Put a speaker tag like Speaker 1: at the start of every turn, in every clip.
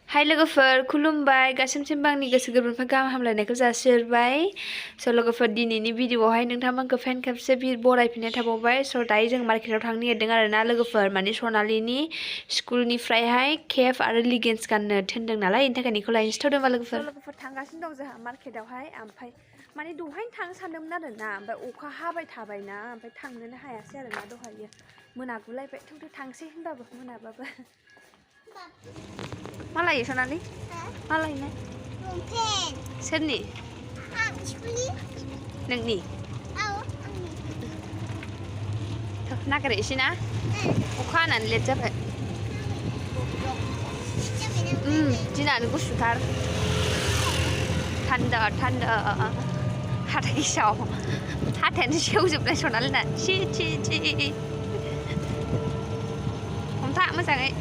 Speaker 1: Hai लोगोफोर खुलुमबाय गासिमसिम आंनि गोसो गोरबोनिफ्राय गाहाम हामलायनायखौ जासिहरबाय स' लोगोफोर दिनैनि भिडिअआवहाय नोंथांमोनखौ फिन खेबसे बरायफिननाय थाबावबाय स' दायो जों मार्केटाव थांनो नागिरदों आरोना लोगोफोर माने सनालिनि स्कुलनिफ्रायहाय केप आरो लिगेन्स गाननो थिनदों नालाय बेनि थाखाय बेखौ लायनोसै थ'दों लोगोफोर थांगासिनो दं जोंहा मार्केटावहाय ओमफ्राय माने दहायनो थांनो सानदोंमोन आरोना ओमफ्राय अखा हाबाय थाबायना ओमफ्राय थांनोनो हायासै आरोना दहायो मोनागुलायबाय थेवबो थांसै होनबाबो मोनाबाबो मा लायो सनालि मा लायनो सोरनि नोंनि नागिरहैसै ना अखा हानानै लेट जाबाय दिनानो गुसुथार थान्दा थान्दा हाथाय गेसाव हाथायानो सेवजोबनाय सनालिना छि छि छि हमथा मोजाङै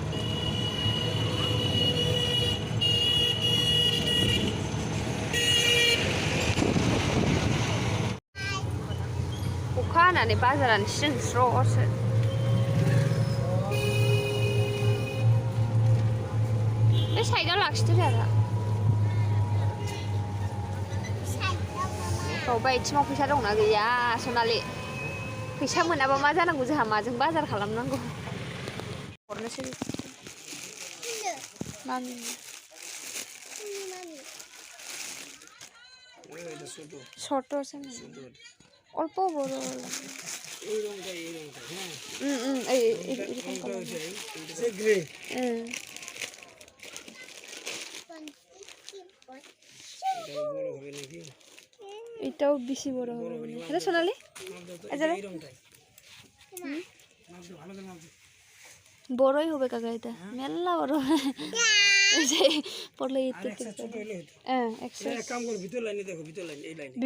Speaker 1: अखा हानानै बाजारानो स्रिंस्र'सो बे साइडआव लाखिदो आरो बावबा आथिङाव फैसा दंना गैया सनालि फैसा मोनाबा मा जानांगौ जोंहा माजों बाजार खालामनांगौ हरनोसै मामि ছোট অল্প বড় এটাও বেশি বড় হবে হ্যাঁ সোনালি বড়ই হবে কাকা এটা মেলা বড় পড়লে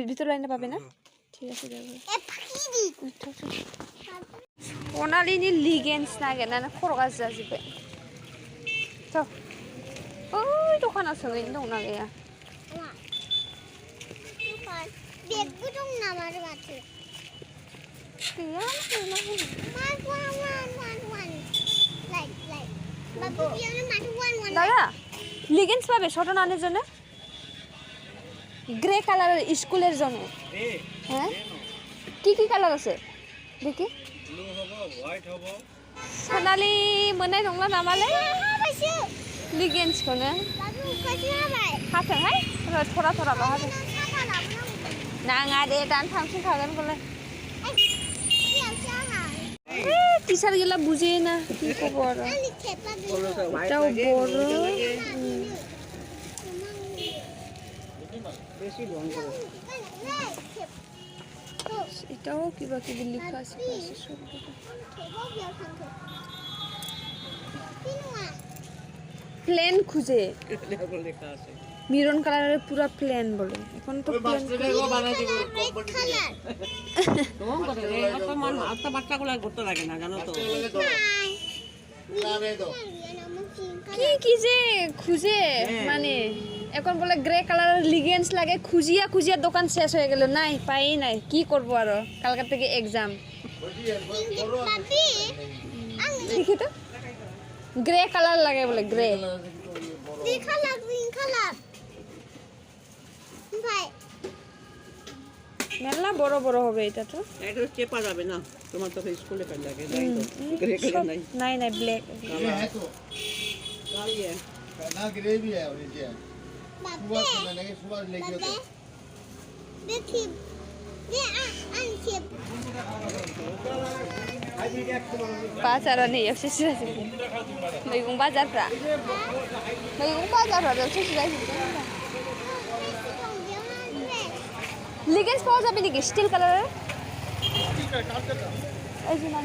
Speaker 1: ভিতর লাইনে পাবে না ঠিক আছে সোনালিनि लिगेन्स नागिरनानै खर' गाज्रि जाजोब्बाय थ' ओइ दखानाव सोंहैनो दंना गैया बेगबो दं नामा माथो गैया দাদা লিগেন্স পাবে ছোট নানের জন্য গ্রে কালারের স্কুলের জন্য হ্যাঁ কি কি কালার আছে দেখি সোনালি मोननाय नंला नामालै लिगेन्सखौनो हाथोंहाय थरा थराल' हाथों नाङा दे दानो थांफिनखागोन गलाय টিচার গেলা বুঝে না কি খবর এটাও বড় এটাও কিবা কিবি লেখা আছে প্লেন খুঁজে মেরুন কালারের পুরো প্লেন বলে এখন তো প্লেন কি কি যে খুঁজে মানে এখন বলে গ্রে কালারের লিগেন্স লাগে খুঁজিয়া খুঁজিয়া দোকান শেষ হয়ে গেল নাই পাই নাই কি করবো আরো কালকার থেকে এক্সাম দেখি তো গ্রে কালার লাগে বলে গ্রে মেলা বড় বড় হবে এটা তো এটা চেপা যাবে না তোমার তো স্কুলে কাল লাগে নাই তো গ্রে কালার নাই নাই নাই ব্ল্যাক है तो काली है ना ग्रे भी है और ये सुबह से मैंने सुबह लेके तो देखिए ये अनशिप बाजार नहीं अब से मैगं बाजारफ्रा लिगेन्स पाওয়া যাবে নাকি স্টিল কালারের এই যে নাম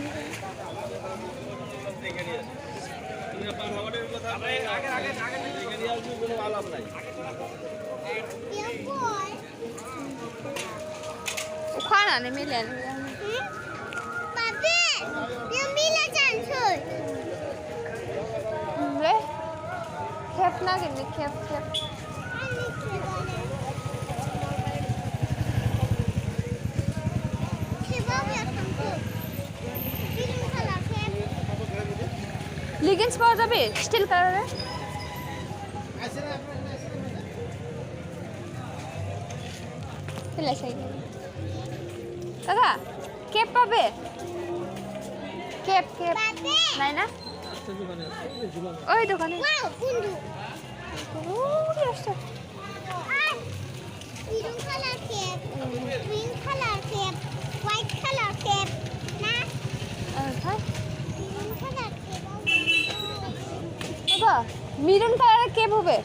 Speaker 1: ওখানে মিলেন পাপে মিলে যাচ্ছে রে খেপ না কেন খেপ খেপ লিগেন্স পাওয়া যাবে স্টিল কালারের Pilih saya. Kakak, kep apa be? Kep. Naina? Oh itu kan? Wow, undu. Oh biasa. Green color kep, green color kep, white color kep. Nah. Kan? Green color kep. Kakak, maroon color kep apa be?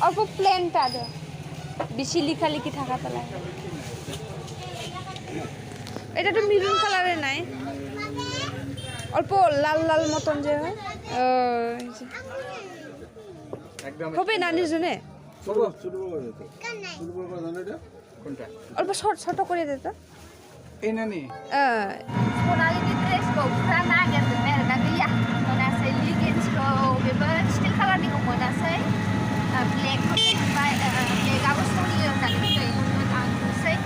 Speaker 1: অল্প প্লেনটা দাও বেশি লিখালিখি থাকা তো লাগে এটা তো maroon কালারের নাই অল্প লাল লাল মতন যে হবে নানির জন্য অল্প ছোট করে দে তো
Speaker 2: এই নানি
Speaker 1: Sonalini dress ko putra naget mereka dia menasai leggings ko bebas still color ni ko menasai black ko black aku sorry yang tadi itu nwngtang saya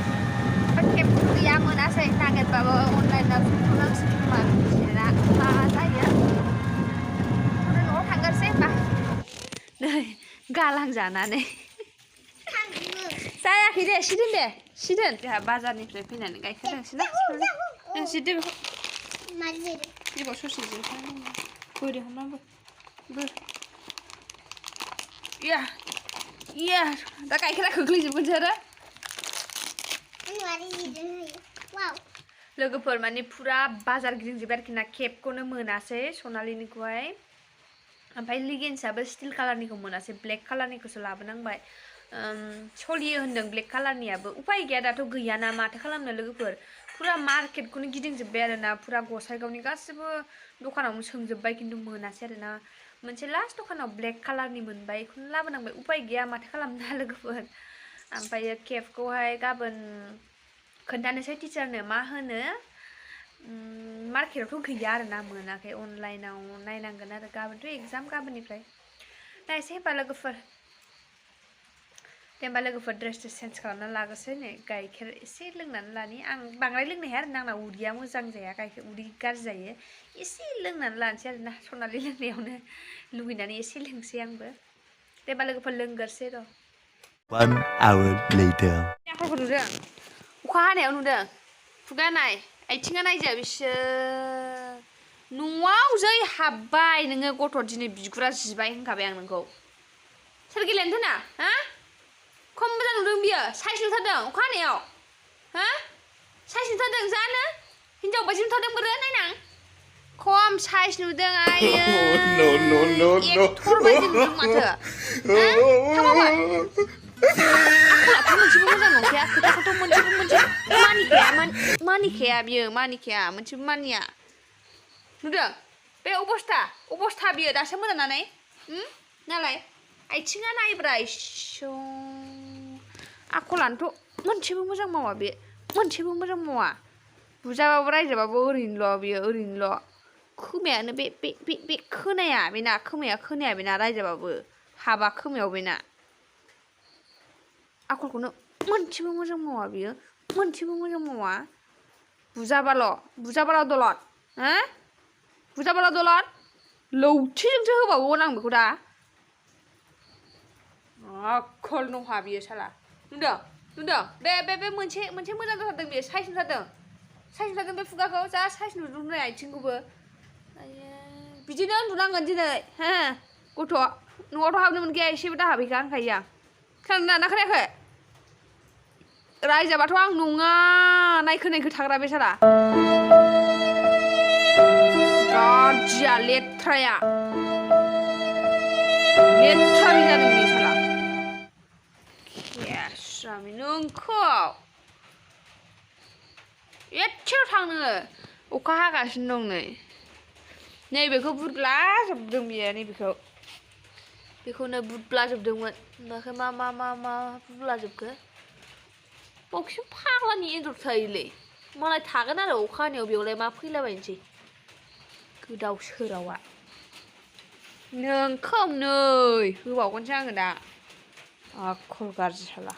Speaker 1: pakai pria menasai naget bawa online dan pulang semua cerita saya udah orang tanggal saya nih galang jana nih saya akhirnya sidin ya bazar nih pindah nih kayak keren sih Siapa? Mari. Ini bos susi je. Boleh, mana? Boleh. Iya. Tak kayak kita kegeli je penjara. Ini mari je. Wow. Lwgwpwr mani pura bazar giring jebar kina kep kono menase Sonalini kuai. Ampai leggings abe steel color ni ko menase black color ni ko labonaंबाय. Soliयो होनदों black color niयाबो उपाय गैया दाथ' गैयाना माथो खालामनो लोगोफोर पुरा मार्केटखौनो गिदिंजोब्बाय आरोना पुरा गसाइगावनि गासिबो दखानावनो सोंजोब्बाय खिन्थु मोनासै आरोना मोनसे लास्ट दखानाव ब्लेक कालारनि मोनबाय बेखौनो लाबोनांबाय उपाय गैया माथो खालामनो लोगोफोर ओमफ्राय केपखौहाय गाबोन खोन्थानोसै टिचारनो मा होनो मार्केटावथ' गैया आरोना मोनाखै अनलाइनाव नायनांगोन आरो गाबोनथ' एग्जाम गाबोननिफ्राय नायसै होनबा लोगोफोर Temba लोगोफोर ड्रेस चेन्ज खालामना लागोसै नै गाइखेर एसे लोंनानै लानि आं बांद्राय लोंनो हाया आरो आंना उदैया मोजां जाया गाइखेर उदै गाज्रि जायो एसे लोंनानै लानोसै आरोना सनालि लोंनायावनो लुगैनानै एसे लोंसै आंबो temba लोगोफोर लोंगोरसै र'
Speaker 3: 1 hour later
Speaker 1: आखलखौ नुदों अखा हानायाव नुदों खुगा नाय आथिङा नायजा बिसोर न'आव जै हाबबाय नोङो गथ' दिनै बिगुरा जिबाय होनखाबाय आं नोंखौ सोर गेलेनो थोना हा खम मोजां नुदों बियो साइज नुथारदों अखा हानायाव हा साइज नुथारदों जानो हिनजाव बायदि नुथारदों बोरो नायनां खम साइज नुदों आयो
Speaker 2: no
Speaker 1: एक्टर बायदि नुदों माथो आखलाथ' मोनसेबो मोजां नंखाया खोथाखौथ' मोनसेबो मानिखाया बियो मानिखाया मोनसेबो मानिया नुदों बे अबस्था बियो दासो मोजांनानै नालाय आथिङा नायब्रा इसौ आखलानोथ' मोनसेबो मोजां मावा बे मोनसेबो मोजां मावा बुजाबाबो रायजाबाबो ओरैनोल' बियो ओरैनोल' खोमायानो बे खोनाया बेना खोमाया खोनाया बेना रायजाबाबो हाबा खोमायाव बेना आखलखौनो मोनसेबो मोजां मावा बियो मोनसेबो मोजां मावा बुजाबाल' दलद हा बुजाबाल' दलद लौथिजोंसो होबावगोन आं बेखौ दा आखल नहा बियो साला नुदों बे मोनसे मोजां जाथारदों बियो साइज नुथारदों बे खुगाखौ जा साइज नुदों नै आथिंखौबो बिदिनो उन्दुनांगोन दिनै हा गथ' न'आवथ' हाबनो मोनखाया एसेबो दाहाबैखा होनखायो आं खोनादोंना खोनायाखै रायजाबाथ' आं नङा नायखो थाग्रा बे साला गाज्रिया लेथ्राया लेथ्रानि जादों बे साला केसामि नोंखौ एसेल' थां नोङो अखा हागासिनो दं नै नैबेखौ बुदलाजोबदों बियो बेखौनो बुदलाजोबदोंमोन ओमफ्राय मा बुदलाजोबखो बावखिसो फाग्लानि एन्जर थायोलै मालाय थागोन आरो अखा हानायाव बेयावलाय मा फैलाबायनोसै गोदाव सोरावा नोंखौ नै होबावगोनसो आङो दा आखल गाज्रि साला